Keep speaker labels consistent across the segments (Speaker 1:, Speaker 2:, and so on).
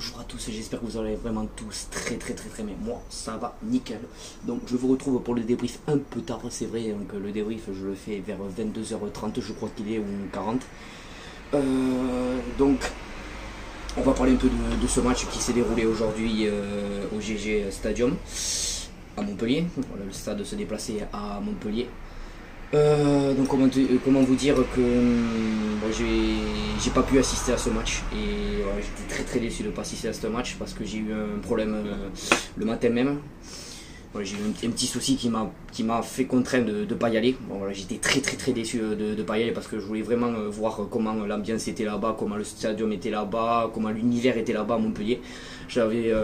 Speaker 1: Bonjour à tous, j'espère que vous allez vraiment tous très bien. Moi ça va nickel. Donc je vous retrouve pour le débrief un peu tard, c'est vrai, donc le débrief je le fais vers 22h30 je crois qu'il est, ou 40. Donc on va parler un peu de ce match qui s'est déroulé aujourd'hui au GG Stadium à Montpellier. Voilà, le stade se déplaçait à Montpellier. Donc comment vous dire que j'ai pas pu assister à ce match et voilà, j'étais très déçu de ne pas assister à ce match parce que j'ai eu un problème le matin même. Voilà, j'ai eu un petit souci qui m'a fait contraindre de ne pas y aller. Bon, voilà, j'étais très déçu de ne pas y aller parce que je voulais vraiment voir comment l'ambiance était là-bas, comment le stadium était là-bas, comment l'univers était là-bas à Montpellier. J'avais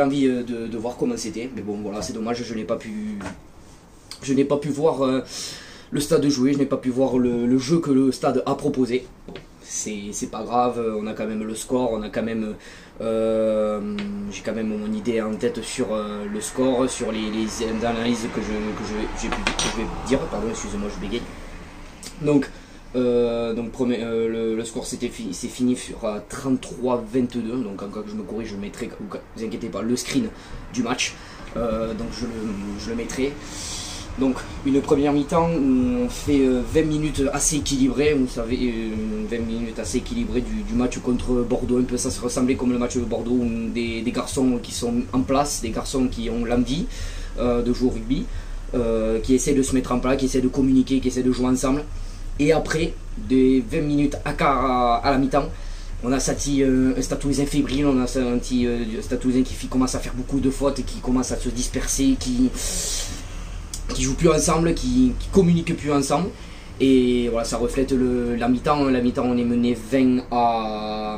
Speaker 1: envie de voir comment c'était, mais bon voilà, c'est dommage, je n'ai pas pu voir le stade jouer, je n'ai pas pu voir le jeu que le stade a proposé. Bon, c'est pas grave, on a quand même le score, on a quand même j'ai quand même mon idée en tête sur le score, sur les analyses que je vais dire, pardon, excusez-moi, je bégaye. Donc le score c'est fini sur 33-22, donc encore que je me corrige, je mettrai, vous inquiétez pas, le screen du match, donc je le mettrai. Donc une première mi-temps où on fait 20 minutes assez équilibrées, vous savez, 20 minutes assez équilibrées du match contre Bordeaux. Un peu ça se ressemblait comme le match de Bordeaux, où des garçons qui sont en place, des garçons qui ont l'envie de jouer au rugby, qui essaient de se mettre en place, qui essaient de communiquer, qui essaient de jouer ensemble. Et après des 20 minutes à la mi-temps, on a senti un Stade Toulousain fébrile, on a senti un Stade Toulousain qui commence à faire beaucoup de fautes, qui commence à se disperser, qui jouent plus ensemble, qui communiquent plus ensemble. Et voilà, ça reflète la mi-temps. La mi-temps, on est mené 20 à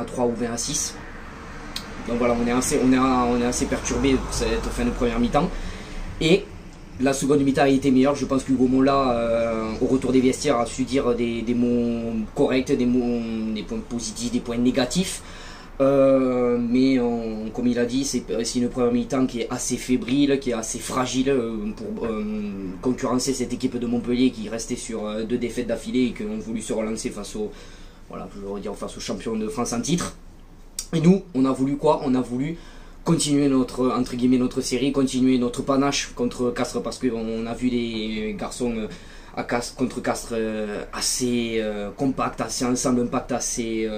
Speaker 1: 3 ou 20 à 6. Donc voilà, on est assez perturbé pour cette fin de première mi-temps. Et la seconde mi-temps a été meilleure. Je pense qu'Hugo Mola, au retour des vestiaires, a su dire des mots corrects, des points positifs, des points négatifs. Mais comme il a dit, c'est une première mi-temps qui est assez fébrile, qui est assez fragile pour concurrencer cette équipe de Montpellier qui restait sur 2 défaites d'affilée et qui ont voulu se relancer face face aux champions de France en titre. Et nous, on a voulu quoi? On a voulu continuer notre série, continuer notre panache contre Castres, parce qu'on a vu les garçons contre Castres assez compact, assez ensemble, impact, assez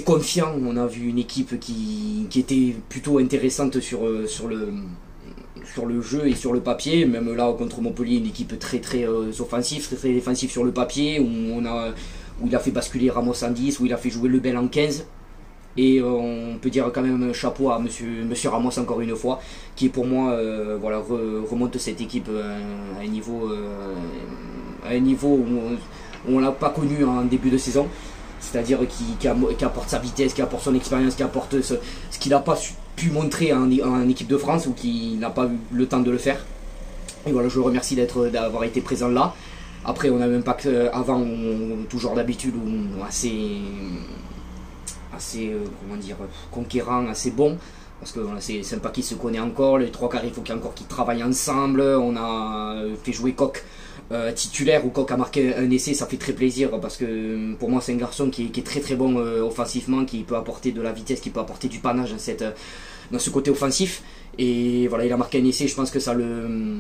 Speaker 1: confiant. On a vu une équipe qui était plutôt intéressante sur le jeu et sur le papier. Même là contre Montpellier, une équipe très offensive, très défensive sur le papier, où il a fait basculer Ramos en 10, où il a fait jouer Lebel en 15. Et on peut dire quand même chapeau à monsieur Ramos encore une fois, qui pour moi remonte cette équipe à un niveau où on l'a pas connu en début de saison. C'est-à-dire qui apporte sa vitesse, qui apporte son expérience, qui apporte ce qu'il n'a pas pu montrer en équipe de France, ou qu'il n'a pas eu le temps de le faire. Et voilà, je le remercie d'avoir été présent là. Après, on a un impact avant, toujours d'habitude, assez conquérant, assez bon. Parce que voilà, c'est sympa qu'il se connaît encore. Les 3 quarts, il faut qu'ils travaillent ensemble. On a fait jouer Coq titulaire, où Coq a marqué un essai, ça fait très plaisir, parce que pour moi c'est un garçon qui est très bon offensivement, qui peut apporter de la vitesse, qui peut apporter du panache dans ce côté offensif. Et voilà, il a marqué un essai, je pense que ça le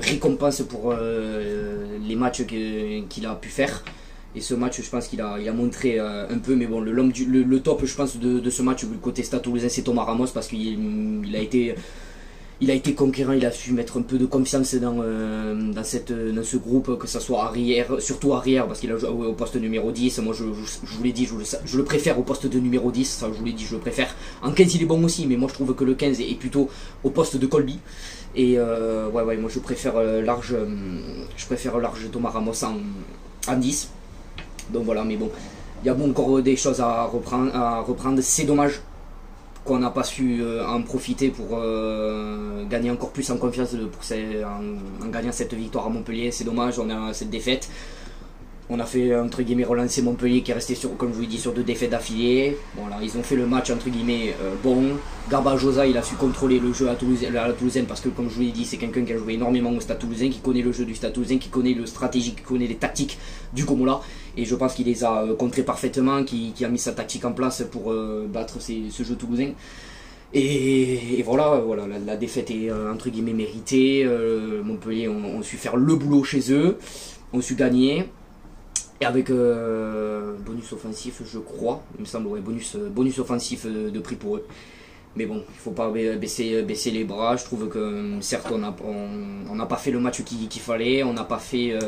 Speaker 1: récompense pour les matchs qu'il a pu faire. Et ce match, je pense qu'il a montré un peu, mais bon, le top, je pense, de ce match, côté Stade Toulousain, c'est Thomas Ramos, parce qu'il a été conquérant, il a su mettre un peu de confiance dans ce groupe, que ce soit arrière, surtout arrière, parce qu'il a joué au poste numéro 10. Moi je vous l'ai dit, je le préfère au poste de numéro 10, ça je vous l'ai dit, je le préfère. En 15 il est bon aussi, mais moi je trouve que le 15 est plutôt au poste de Colby. Et moi je préfère large Thomas Ramos en 10. Donc voilà, mais bon, il y a encore des choses à reprendre. C'est dommage qu'on n'a pas su en profiter pour gagner encore plus en confiance en gagnant cette victoire à Montpellier. C'est dommage, on a cette défaite. On a fait entre guillemets relancer Montpellier qui est resté sur, comme je vous l'ai dit, sur 2 défaites d'affilée. Bon là, ils ont fait le match entre guillemets bon. Garbajosa, il a su contrôler le jeu à la Toulousaine parce que comme je vous l'ai dit, c'est quelqu'un qui a joué énormément au Stade Toulousain, qui connaît le jeu du Stade Toulousain, qui connaît le stratégique, qui connaît les tactiques du Comola. Et je pense qu'il les a contrés parfaitement, qui a mis sa tactique en place pour battre ce jeu toulousain. Et voilà, la défaite est entre guillemets méritée. Montpellier ont su faire le boulot chez eux, ont su gagner. Et avec bonus offensif, je crois, il me semble, ouais, bonus offensif de prix pour eux. Mais bon, il ne faut pas baisser les bras. Je trouve que certes, on n'a pas fait le match qu'il fallait, on n'a pas fait.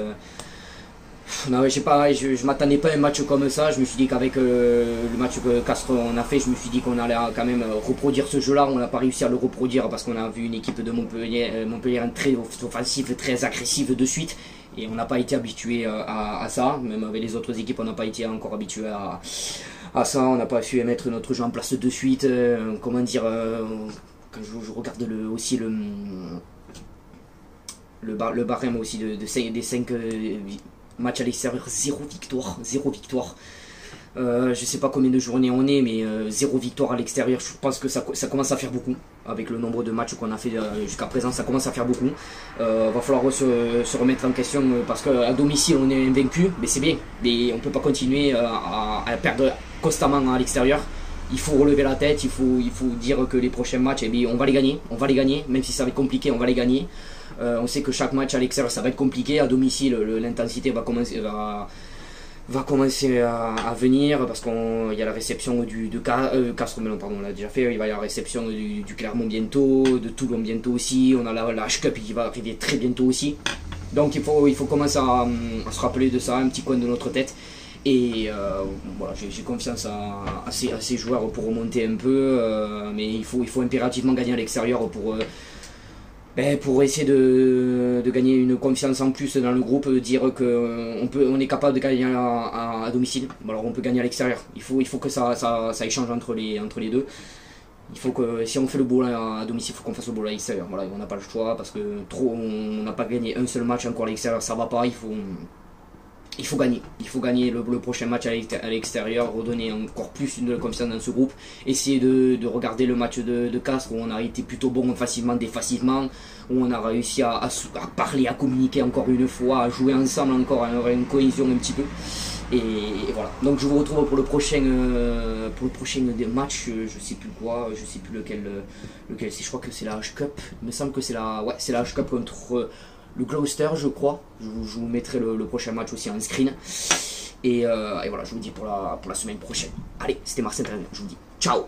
Speaker 1: Je m'attendais pas à un match comme ça. Je me suis dit qu'avec le match que Castres on a fait, je me suis dit qu'on allait quand même reproduire ce jeu-là. On n'a pas réussi à le reproduire parce qu'on a vu une équipe de Montpellier très offensive, très agressive de suite. Et on n'a pas été habitué à ça. Même avec les autres équipes, on n'a pas été encore habitué à ça. On n'a pas su mettre notre jeu en place de suite. Comment dire, quand je regarde aussi le barème aussi des 5 matchs à l'extérieur, 0 victoire. Je sais pas combien de journées on est, mais 0 victoire à l'extérieur, je pense que ça commence à faire beaucoup. Avec le nombre de matchs qu'on a fait jusqu'à présent, ça commence à faire beaucoup. Va falloir se remettre en question parce qu'à domicile on est invaincu, mais c'est bien. Mais on peut pas continuer à perdre constamment à l'extérieur. Il faut relever la tête, il faut dire que les prochains matchs, eh bien, on va les gagner, même si ça va être compliqué, on va les gagner. On sait que chaque match à l'extérieur ça va être compliqué, à domicile l'intensité va commencer à venir parce qu'il y a la réception Castres, pardon, on l'a déjà fait, il va y avoir la réception du Clermont bientôt, de Toulon bientôt aussi, on a la H-Cup qui va arriver très bientôt aussi. Donc il faut commencer à se rappeler de ça, un petit coin de notre tête. Et voilà, j'ai confiance à ces joueurs pour remonter un peu, mais il faut impérativement gagner à l'extérieur pour essayer de gagner une confiance en plus dans le groupe, dire qu'on est capable de gagner à domicile. Bon, alors on peut gagner à l'extérieur. Il faut que ça échange entre les deux. Il faut que si on fait le boulot à domicile, il faut qu'on fasse le boulot à l'extérieur. Voilà, on n'a pas le choix parce que on n'a pas gagné un seul match encore à l'extérieur, ça va pas. Il faut gagner le prochain match à l'extérieur, redonner encore plus de confiance dans ce groupe, essayer de regarder le match de Castres où on a été plutôt bon défensivement, où on a réussi à parler, à communiquer encore une fois, à jouer ensemble encore, à avoir une cohésion un petit peu. Et voilà, donc je vous retrouve pour le prochain match, je sais plus lequel c'est, je crois que c'est la H-Cup, il me semble que c'est la H-Cup contre le Gloucester, je crois. Je vous mettrai le prochain match aussi en screen. Et voilà, je vous dis pour la semaine prochaine. Allez, c'était Marcel, je vous dis ciao.